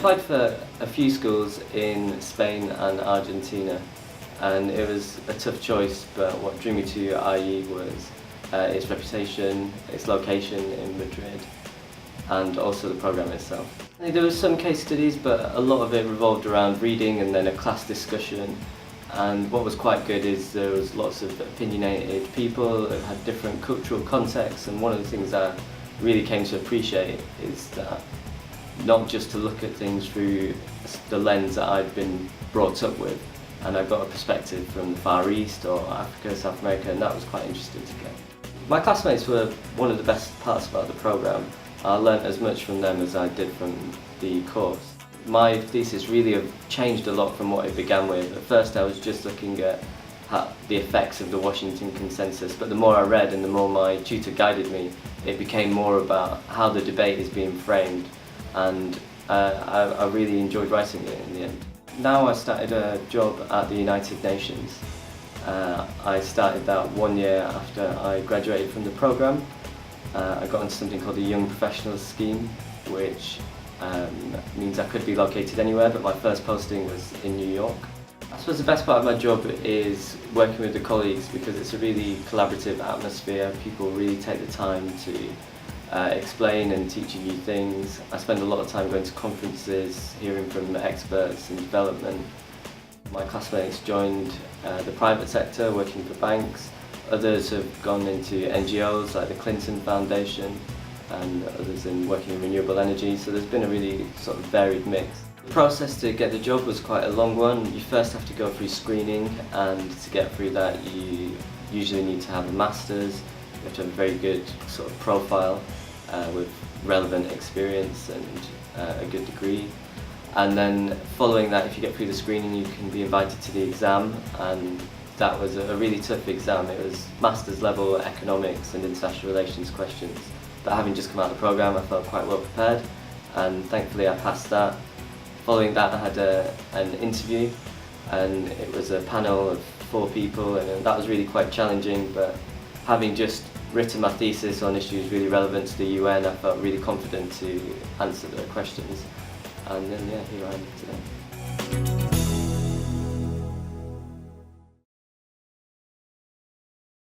applied for a few schools in Spain and Argentina, and it was a tough choice, but what drew me to IE was its reputation, its location in Madrid, and also the programme itself. There were some case studies, but a lot of it revolved around reading and then a class discussion. And what was quite good is there was lots of opinionated people that had different cultural contexts, and one of the things I really came to appreciate is that not just to look at things through the lens that I'd been brought up with, and I got a perspective from the Far East or Africa, South America, and that was quite interesting to get. My classmates were one of the best parts about the programme. I learnt as much from them as I did from the course. My thesis really have changed a lot from what it began with. At first I was just looking at the effects of the Washington Consensus, but the more I read and the more my tutor guided me, it became more about how the debate is being framed, and I really enjoyed writing it in the end. Now I started a job at the United Nations. I started that 1 year after I graduated from the programme. I got into something called the Young Professionals Scheme, which means I could be located anywhere, but my first posting was in New York. I suppose the best part of my job is working with the colleagues, because it's a really collaborative atmosphere. People really take the time to explain and teach you new things. I spend a lot of time going to conferences, hearing from experts in development. My classmates joined the private sector, working for banks. Others have gone into NGOs like the Clinton Foundation, and others in working in renewable energy, so there's been a really sort of varied mix. The process to get the job was quite a long one. You first have to go through screening, and to get through that you usually need to have a master's. You have to have a very good sort of profile with relevant experience and a good degree. And then following that, if you get through the screening, you can be invited to the exam, and that was a really tough exam. It was master's level economics and international relations questions. But having just come out of the programme, I felt quite well prepared, and thankfully I passed that. Following that, I had an interview, and it was a panel of 4 people, and that was really quite challenging, but having just written my thesis on issues really relevant to the UN, I felt really confident to answer the questions, and then yeah, here I am today.